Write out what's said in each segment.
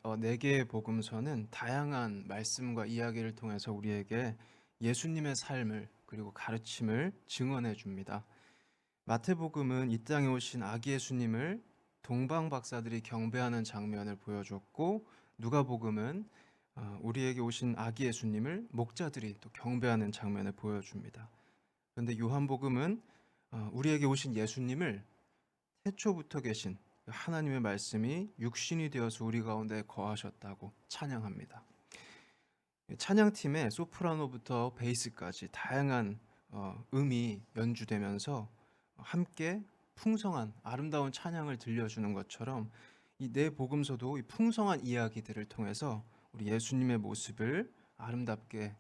보면 네 개의 복음서는 다양한 말씀과 이야기를 통해서 우리에게 예수님의 삶을 그리고 가르침을 증언해 줍니다. 마태복음은 이 땅에 오신 아기 예수님을 동방 박사들이 경배하는 장면을 보여줬고, 누가복음은 우리에게 오신 아기 예수님을 목자들이 또 경배하는 장면을 보여줍니다. 그런데 요한복음은 우리에게 오신 예수님을 태초부터 계신 하나님의 말씀이 육신이 되어서 우리 가운데 거하셨다고 찬양합니다. 찬양팀의 소프라노부터 베이스까지 다양한 음이 연주되면서 함께 풍성한 아름다운 찬양을 들려주는 것처럼 이 네 복음서도 이 풍성한 이야기들을 통해서 우리 예수님의 모습을 아름답게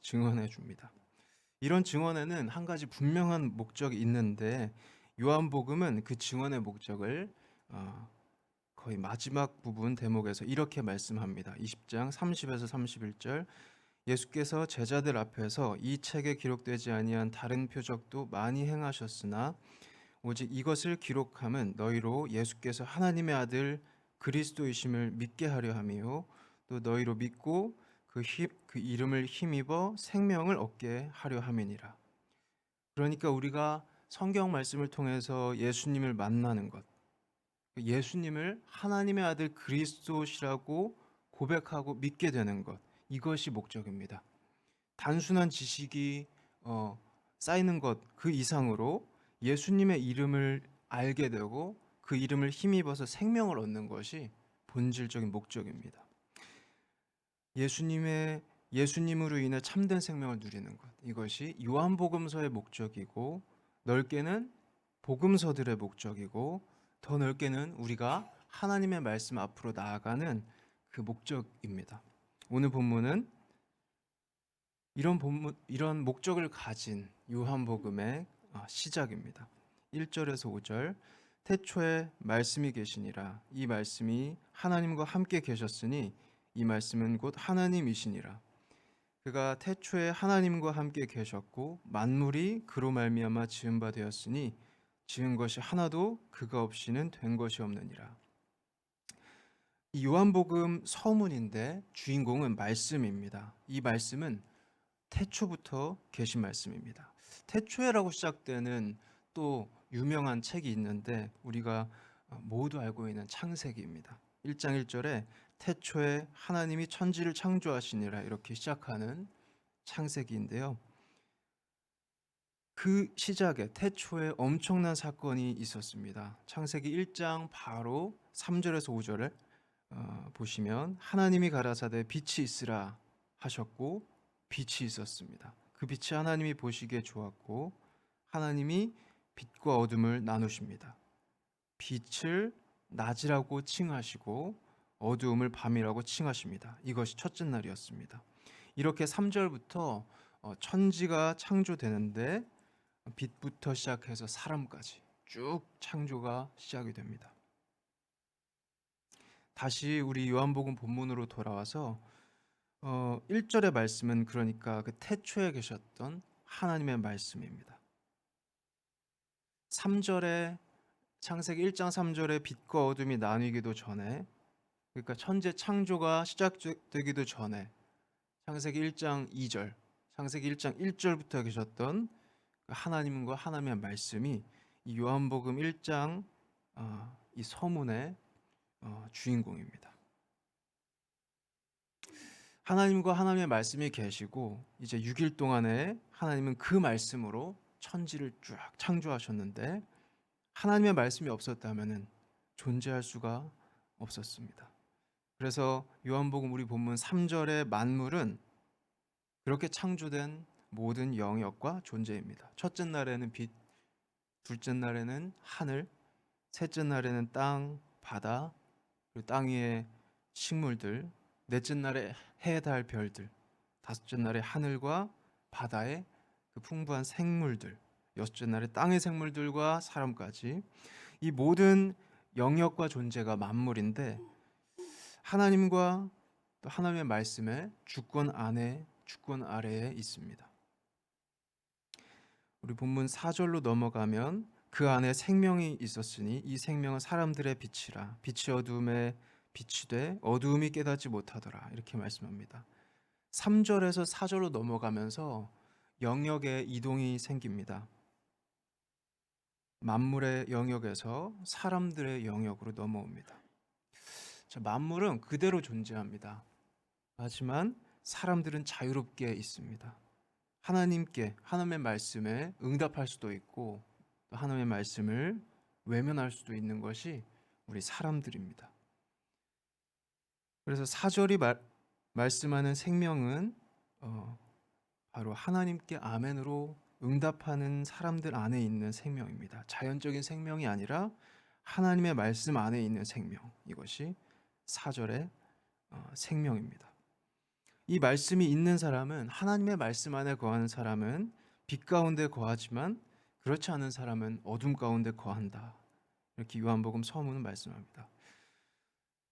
증언해 줍니다. 이런 증언에는 한 가지 분명한 목적이 있는데, 요한복음은 그 증언의 목적을 거의 마지막 부분 대목에서 이렇게 말씀합니다. 20장 30에서 31절, 예수께서 제자들 앞에서 이 책에 기록되지 아니한 다른 표적도 많이 행하셨으나 오직 이것을 기록함은 너희로 예수께서 하나님의 아들 그리스도이심을 믿게 하려 함이요 또 너희로 믿고 그 이름을 힘입어 생명을 얻게 하려 함이니라. 그러니까 우리가 성경 말씀을 통해서 예수님을 만나는 것, 예수님을 하나님의 아들 그리스도시라고 고백하고 믿게 되는 것, 이것이 목적입니다. 단순한 지식이 쌓이는 것 그 이상으로 예수님의 이름을 알게 되고 그 이름을 힘입어서 생명을 얻는 것이 본질적인 목적입니다. 예수님으로 인해 참된 생명을 누리는 것, 이것이 요한복음서의 목적이고, 넓게는 복음서들의 목적이고, 더 넓게는 우리가 하나님의 말씀 앞으로 나아가는 그 목적입니다. 오늘 본문은 이런 목적을 가진 요한복음의 시작입니다. 1절에서 5절, 태초에 말씀이 계시니라. 이 말씀이 하나님과 함께 계셨으니 이 말씀은 곧 하나님이시니라. 그가 태초에 하나님과 함께 계셨고 만물이 그로 말미암아 지은 바 되었으니 지은 것이 하나도 그가 없이는 된 것이 없느니라. 이 요한복음 서문인데 주인공은 말씀입니다. 이 말씀은 태초부터 계신 말씀입니다. 태초에라고 시작되는 또 유명한 책이 있는데 우리가 모두 알고 있는 창세기입니다. 1장 1절에 태초에 하나님이 천지를 창조하시니라 이렇게 시작하는 창세기인데요. 그 시작에 태초에 엄청난 사건이 있었습니다. 창세기 1장 바로 3절에서 5절을 보시면 하나님이 가라사대 빛이 있으라 하셨고 빛이 있었습니다. 그 빛이 하나님이 보시기에 좋았고 하나님이 빛과 어둠을 나누십니다. 빛을 낮이라고 칭하시고 어두움을 밤이라고 칭하십니다. 이것이 첫째 날이었습니다. 이렇게 3절부터 천지가 창조되는데 빛부터 시작해서 사람까지 쭉 창조가 시작이 됩니다. 다시 우리 요한복음 본문으로 돌아와서 1절의 말씀은 그러니까 그 태초에 계셨던 하나님의 말씀입니다. 3절에 창세기 1장 3절에 빛과 어둠이 나뉘기도 전에, 그러니까 천재 창조가 시작되기도 전에 창세기 1장 2절, 창세기 1장 1절부터 계셨던 하나님과 하나님의 말씀이 이 요한복음 1장 이 서문의 주인공입니다. 하나님과 하나님의 말씀이 계시고 이제 6일 동안에 하나님은 그 말씀으로 천지를 쫙 창조하셨는데 하나님의 말씀이 없었다면 존재할 수가 없었습니다. 그래서 요한복음 우리 본문 3절의 만물은 그렇게 창조된 모든 영역과 존재입니다. 첫째 날에는 빛, 둘째 날에는 하늘, 셋째 날에는 땅, 바다, 그리고 땅 위의 식물들, 넷째 날에 해, 달, 별들, 다섯째 날에 하늘과 바다의 그 풍부한 생물들, 여섯째 날에 땅의 생물들과 사람까지, 이 모든 영역과 존재가 만물인데 하나님과 또 하나님의 말씀에 주권 안에, 주권 아래에 있습니다. 우리 본문 4절로 넘어가면 그 안에 생명이 있었으니 이 생명은 사람들의 빛이라 빛이 어두움에 빛이 돼 어두움이 깨닫지 못하더라. 이렇게 말씀합니다. 3절에서 4절로 넘어가면서 영역의 이동이 생깁니다. 만물의 영역에서 사람들의 영역으로 넘어옵니다. 자, 만물은 그대로 존재합니다. 하지만 사람들은 자유롭게 있습니다. 하나님의 말씀에 응답할 수도 있고 또 하나님의 말씀을 외면할 수도 있는 것이 우리 사람들입니다. 그래서 4절이 말씀하는 생명은 바로 하나님께 아멘으로 응답하는 사람들 안에 있는 생명입니다. 자연적인 생명이 아니라 하나님의 말씀 안에 있는 생명, 이것이 4절의 생명입니다. 이 말씀이 있는 사람은, 하나님의 말씀 안에 거하는 사람은 빛 가운데 거하지만 그렇지 않은 사람은 어둠 가운데 거한다. 이렇게 요한복음 서문은 말씀합니다.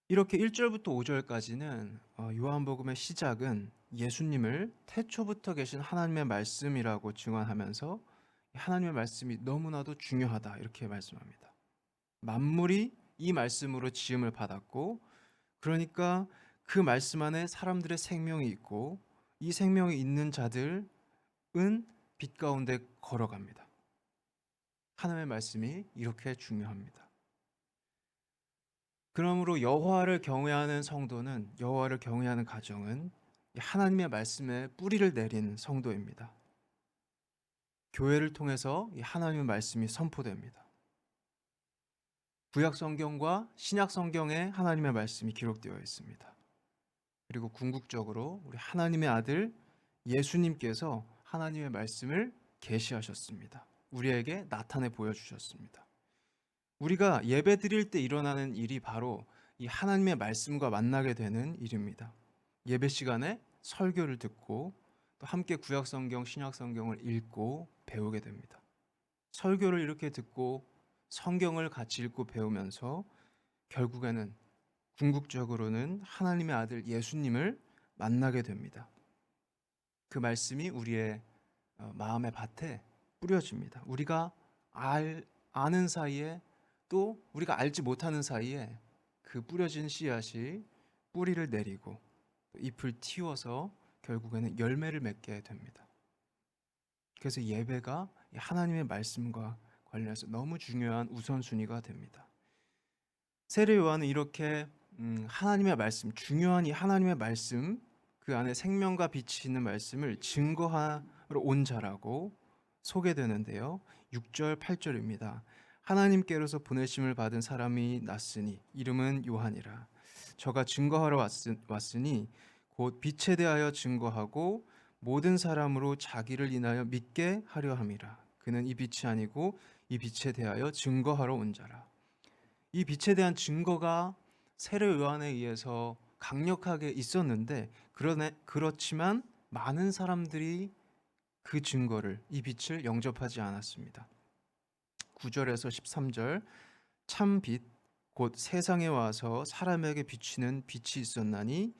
이렇게 1절부터 5절까지는 요한복음의 시작은 예수님을 태초부터 계신 하나님의 말씀이라고 증언하면서 하나님의 말씀이 너무나도 중요하다 이렇게 말씀합니다. 만물이 이 말씀으로 지음을 받았고, 그러니까 그 말씀 안에 사람들의 생명이 있고 이 생명이 있는 자들은 빛 가운데 걸어갑니다. 하나님의 말씀이 이렇게 중요합니다. 그러므로 여호와를 경외하는 성도는, 여호와를 경외하는 가정은 하나님의 말씀에 뿌리를 내린 성도입니다. 교회를 통해서 하나님의 말씀이 선포됩니다. 구약 성경과 신약 성경에 하나님의 말씀이 기록되어 있습니다. 그리고 궁극적으로 우리 하나님의 아들 예수님께서 하나님의 말씀을 계시하셨습니다. 우리에게 나타내 보여주셨습니다. 우리가 예배 드릴 때 일어나는 일이 바로 이 하나님의 말씀과 만나게 되는 일입니다. 예배 시간에 설교를 듣고 또 함께 구약 성경, 신약 성경을 읽고 배우게 됩니다. 설교를 이렇게 듣고 성경을 같이 읽고 배우면서 결국에는 궁극적으로는 하나님의 아들 예수님을 만나게 됩니다. 그 말씀이 우리의 마음의 밭에 뿌려집니다. 우리가 아는 사이에 또 우리가 알지 못하는 사이에 그 뿌려진 씨앗이 뿌리를 내리고 잎을 틔워서 결국에는 열매를 맺게 됩니다. 그래서 예배가 하나님의 말씀과 관련해서 너무 중요한 우선순위가 됩니다. 세례 요한은 이렇게 하나님의 말씀, 중요한 이 하나님의 말씀, 그 안에 생명과 빛이 있는 말씀을 증거하러 온 자라고 소개되는데요. 6절, 8절입니다. 하나님께로서 보내심을 받은 사람이 났으니 이름은 요한이라. 저가 증거하러 왔으니 곧 빛에 대하여 증거하고 모든 사람으로 자기를 인하여 믿게 하려 함이라. 그는 이 빛이 아니고 이 빛에 대하여 증거하러 온 자라. 이 빛에 대한 증거가 세례 요한에 의해서 강력하게 있었는데, 그렇지만 많은 사람들이 그 증거를, 이 빛을 영접하지 않았습니다. 9절에서 13절, 참 빛, 곧 세상에 와서 사람에게 비치는 빛이 있었나니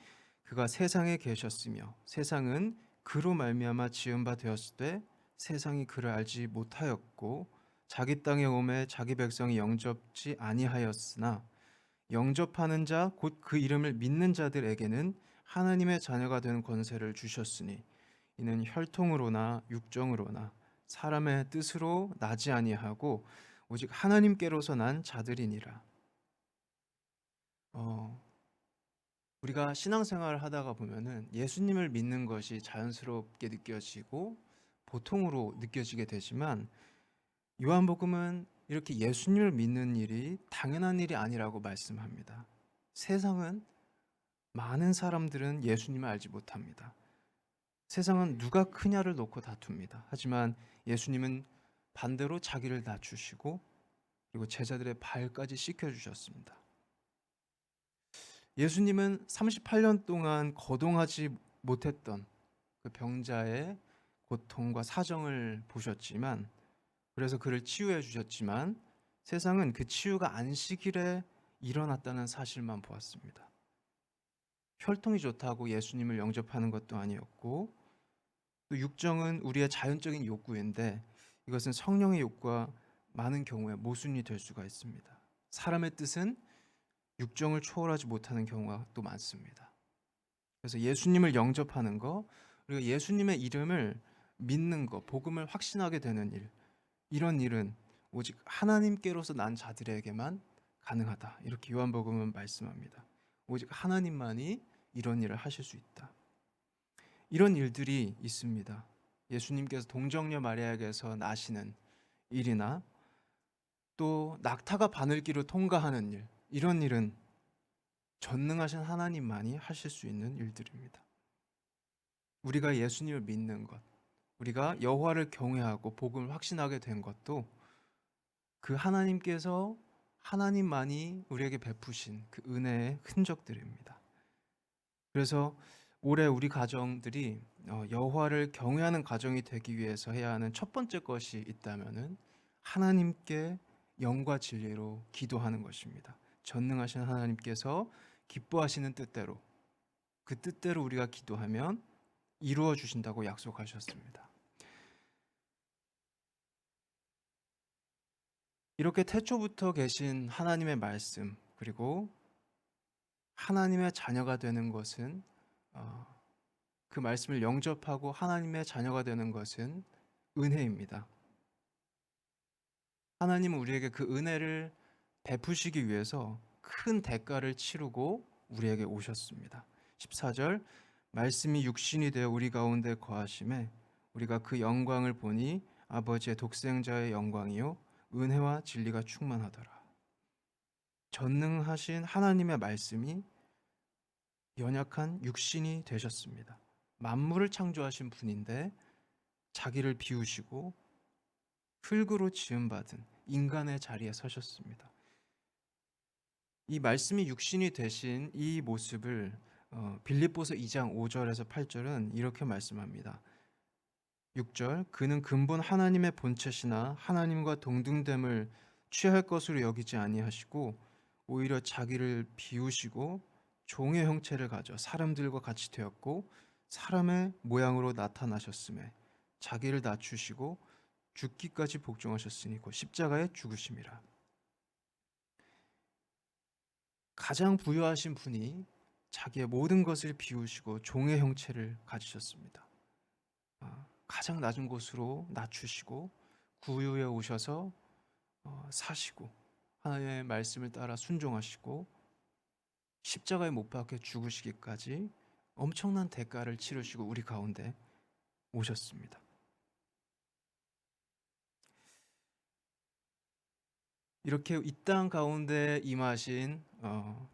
그가 세상에 계셨으며 세상은 그로 말미암아 지은 바 되었을 때 세상이 그를 알지 못하였고 자기 땅에 오매 자기 백성이 영접지 아니하였으나 영접하는 자 곧 그 이름을 믿는 자들에게는 하나님의 자녀가 되는 권세를 주셨으니 이는 혈통으로나 육정으로나 사람의 뜻으로 나지 아니하고 오직 하나님께로서 난 자들이니라. 우리가 신앙생활을 하다가 보면은 예수님을 믿는 것이 자연스럽게 느껴지고 보통으로 느껴지게 되지만, 요한복음은 이렇게 예수님을 믿는 일이 당연한 일이 아니라고 말씀합니다. 세상은, 많은 사람들은 예수님을 알지 못합니다. 세상은 누가 크냐를 놓고 다툽니다. 하지만 예수님은 반대로 자기를 낮추시고 그리고 제자들의 발까지 씻겨주셨습니다. 예수님은 38년 동안 거동하지 못했던 그 병자의 고통과 사정을 보셨지만, 그래서 그를 치유해 주셨지만 세상은 그 치유가 안식일에 일어났다는 사실만 보았습니다. 혈통이 좋다고 예수님을 영접하는 것도 아니었고, 또 육정은 우리의 자연적인 욕구인데 이것은 성령의 욕구와 많은 경우에 모순이 될 수가 있습니다. 사람의 뜻은 육정을 초월하지 못하는 경우가 또 많습니다. 그래서 예수님을 영접하는 거, 그리고 예수님의 이름을 믿는 거, 복음을 확신하게 되는 일, 이런 일은 오직 하나님께로서 난 자들에게만 가능하다. 이렇게 요한복음은 말씀합니다. 오직 하나님만이 이런 일을 하실 수 있다. 이런 일들이 있습니다. 예수님께서 동정녀 마리아에게서 나시는 일이나 또 낙타가 바늘길을 통과하는 일, 이런 일은 전능하신 하나님만이 하실 수 있는 일들입니다. 우리가 예수님을 믿는 것, 우리가 여호와를 경외하고 복음을 확신하게 된 것도 그 하나님께서 하나님만이 우리에게 베푸신 그 은혜의 흔적들입니다. 그래서 올해 우리 가정들이 여호와를 경외하는 가정이 되기 위해서 해야 하는 첫 번째 것이 있다면은 하나님께 영과 진리로 기도하는 것입니다. 전능하신 하나님께서 기뻐하시는 뜻대로, 그 뜻대로 우리가 기도하면 이루어 주신다고 약속하셨습니다. 이렇게 태초부터 계신 하나님의 말씀, 그리고 하나님의 자녀가 되는 것은 그 말씀을 영접하고 하나님의 자녀가 되는 것은 은혜입니다. 하나님은 우리에게 그 은혜를 베푸시기 위해서 큰 대가를 치르고 우리에게 오셨습니다. 14절, 말씀이 육신이 되어 우리 가운데 거하심에 우리가 그 영광을 보니 아버지의 독생자의 영광이요 은혜와 진리가 충만하더라. 전능하신 하나님의 말씀이 연약한 육신이 되셨습니다. 만물을 창조하신 분인데 자기를 비우시고 흙으로 지음받은 인간의 자리에 서셨습니다. 이 말씀이 육신이 되신 이 모습을 빌립보서 2장 5절에서 8절은 이렇게 말씀합니다. 6절, 그는 근본 하나님의 본체시나 하나님과 동등됨을 취할 것으로 여기지 아니하시고 오히려 자기를 비우시고 종의 형체를 가져 사람들과 같이 되었고 사람의 모양으로 나타나셨음에 자기를 낮추시고 죽기까지 복종하셨으니 곧 십자가에 죽으심이라. 가장 부유하신 분이 자기의 모든 것을 비우시고 종의 형체를 가지셨습니다. 가장 낮은 곳으로 낮추시고 구유에 오셔서 사시고 하나님의 말씀을 따라 순종하시고 십자가에 못 박혀 죽으시기까지 엄청난 대가를 치르시고 우리 가운데 오셨습니다. 이렇게 이 땅 가운데 임하신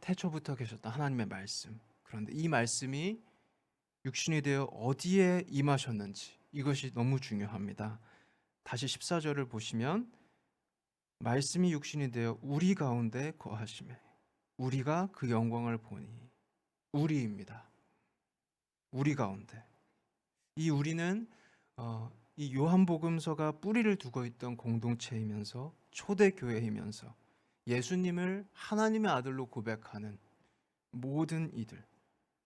태초부터 계셨던 하나님의 말씀, 그런데 이 말씀이 육신이 되어 어디에 임하셨는지 이것이 너무 중요합니다. 다시 14절을 보시면 말씀이 육신이 되어 우리 가운데 거하심에 우리가 그 영광을 보니, 우리입니다. 우리 가운데. 이 우리는 이 요한복음서가 뿌리를 두고 있던 공동체이면서 초대교회이면서 예수님을 하나님의 아들로 고백하는 모든 이들,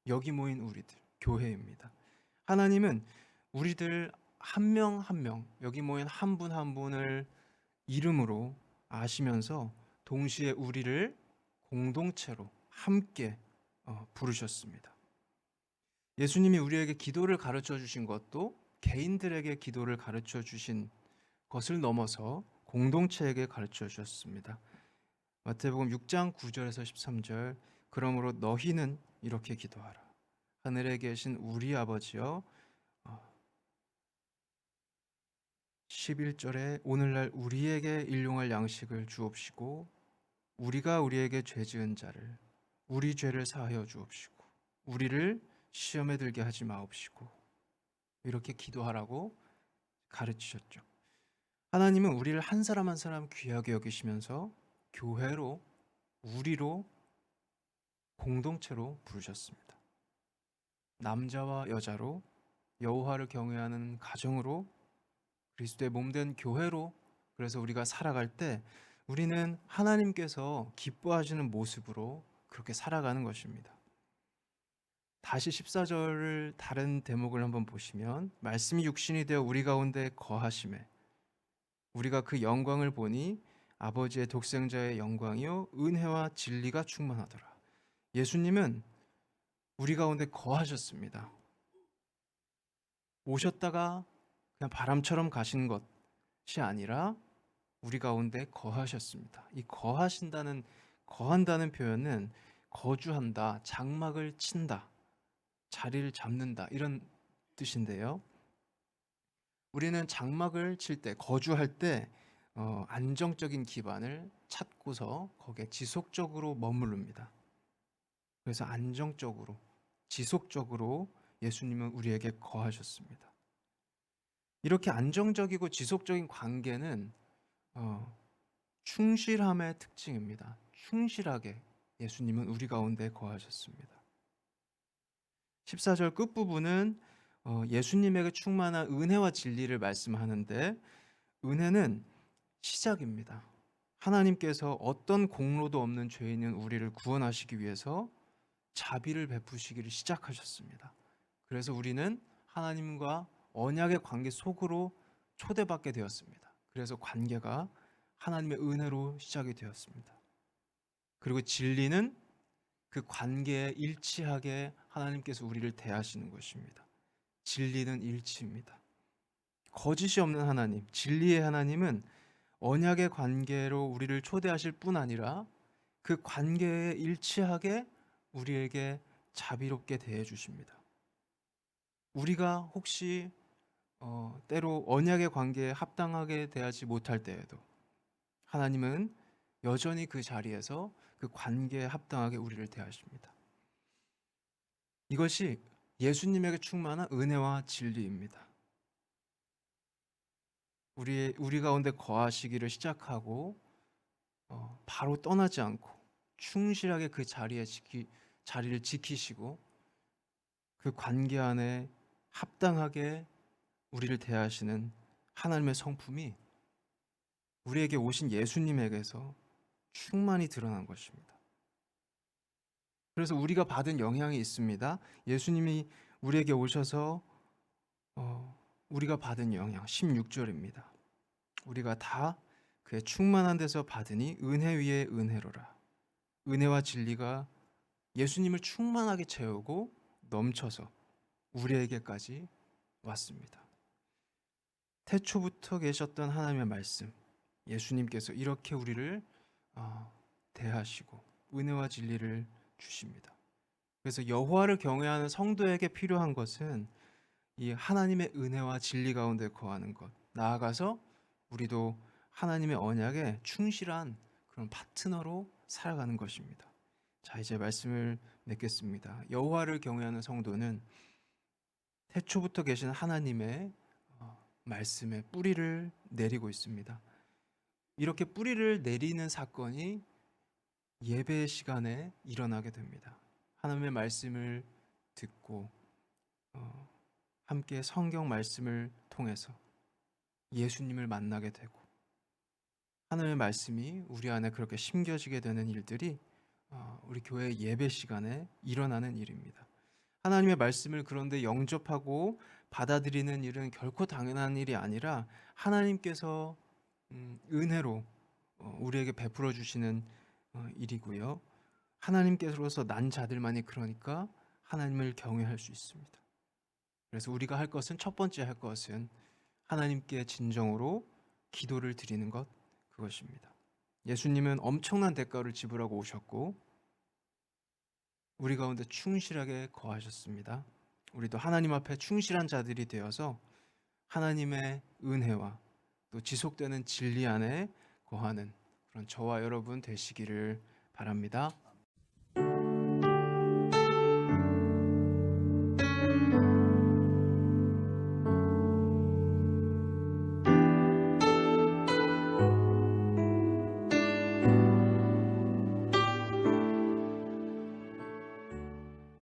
여기 모인 우리들, 교회입니다. 하나님은 우리들 한 명 한 명, 여기 모인 한 분 한 분을 이름으로 아시면서 동시에 우리를 공동체로 함께 부르셨습니다. 예수님이 우리에게 기도를 가르쳐 주신 것도 개인들에게 기도를 가르쳐 주신 것을 넘어서 공동체에게 가르쳐 주셨습니다. 마태복음 6장 9절에서 13절, 그러므로 너희는 이렇게 기도하라. 하늘에 계신 우리 아버지여, 11절에 오늘날 우리에게 일용할 양식을 주옵시고 우리가 우리에게 죄 지은 자를 우리 죄를 사하여 주옵시고 우리를 시험에 들게 하지 마옵시고, 이렇게 기도하라고 가르치셨죠. 하나님은 우리를 한 사람 한 사람 귀하게 여기시면서 교회로, 우리로, 공동체로 부르셨습니다. 남자와 여자로, 여호와를 경외하는 가정으로, 그리스도의 몸된 교회로. 그래서 우리가 살아갈 때 우리는 하나님께서 기뻐하시는 모습으로 그렇게 살아가는 것입니다. 다시 14절을 다른 대목을 한번 보시면 말씀이 육신이 되어 우리 가운데 거하심에 우리가 그 영광을 보니 아버지의 독생자의 영광이요 은혜와 진리가 충만하더라. 예수님은 우리 가운데 거하셨습니다. 오셨다가 그냥 바람처럼 가신 것이 아니라 우리 가운데 거하셨습니다. 이 거한다는 표현은 거주한다, 장막을 친다, 자리를 잡는다 이런 뜻인데요. 우리는 장막을 칠 때, 거주할 때 안정적인 기반을 찾고서 거기에 지속적으로 머무릅니다. 그래서 안정적으로, 지속적으로 예수님은 우리에게 거하셨습니다. 이렇게 안정적이고 지속적인 관계는 충실함의 특징입니다. 충실하게 예수님은 우리 가운데 거하셨습니다. 14절 끝부분은 예수님에게 충만한 은혜와 진리를 말씀하는데, 은혜는 시작입니다. 하나님께서 어떤 공로도 없는 죄인인 우리를 구원하시기 위해서 자비를 베푸시기를 시작하셨습니다. 그래서 우리는 하나님과 언약의 관계 속으로 초대받게 되었습니다. 그래서 관계가 하나님의 은혜로 시작이 되었습니다. 그리고 진리는 그 관계에 일치하게 하나님께서 우리를 대하시는 것입니다. 진리는 일치입니다. 거짓이 없는 하나님, 진리의 하나님은 언약의 관계로 우리를 초대하실 뿐 아니라 그 관계에 일치하게 우리에게 자비롭게 대해 주십니다. 우리가 혹시 때로 언약의 관계에 합당하게 대하지 못할 때에도 하나님은 여전히 그 자리에서 그 관계에 합당하게 우리를 대하십니다. 이것이 예수님에게 충만한 은혜와 진리입니다. 우리 가운데 거하시기를 시작하고 바로 떠나지 않고 충실하게 그 자리를 지키시고 그 관계 안에 합당하게 우리를 대하시는 하나님의 성품이 우리에게 오신 예수님에게서 충만히 드러난 것입니다. 그래서 우리가 받은 영향이 있습니다. 예수님이 우리에게 오셔서 우리가 받은 영향 16절입니다. 우리가 다 그의 충만한 데서 받으니 은혜 위에 은혜로라. 은혜와 진리가 예수님을 충만하게 채우고 넘쳐서 우리에게까지 왔습니다. 태초부터 계셨던 하나님의 말씀, 예수님께서 이렇게 우리를 대하시고 은혜와 진리를 주십니다. 그래서 여호와를 경외하는 성도에게 필요한 것은 이 하나님의 은혜와 진리 가운데 거하는 것, 나아가서 우리도 하나님의 언약에 충실한 그런 파트너로 살아가는 것입니다. 자, 이제 말씀을 맺겠습니다. 여호와를 경외하는 성도는 태초부터 계신 하나님의 말씀에 뿌리를 내리고 있습니다. 이렇게 뿌리를 내리는 사건이 예배 시간에 일어나게 됩니다. 하나님의 말씀을 듣고 함께 성경 말씀을 통해서 예수님을 만나게 되고 하나님의 말씀이 우리 안에 그렇게 심겨지게 되는 일들이 우리 교회 예배 시간에 일어나는 일입니다. 하나님의 말씀을 그런데 영접하고 받아들이는 일은 결코 당연한 일이 아니라 하나님께서 은혜로 우리에게 베풀어 주시는 일이고요. 하나님께로서 난 자들만이 그러니까 하나님을 경외할 수 있습니다. 그래서 우리가 할 것은, 첫 번째 할 것은 하나님께 진정으로 기도를 드리는 것, 그것입니다. 예수님은 엄청난 대가를 지불하고 오셨고 우리 가운데 충실하게 거하셨습니다. 우리도 하나님 앞에 충실한 자들이 되어서 하나님의 은혜와 또 지속되는 진리 안에 거하는 그런 저와 여러분 되시기를 바랍니다.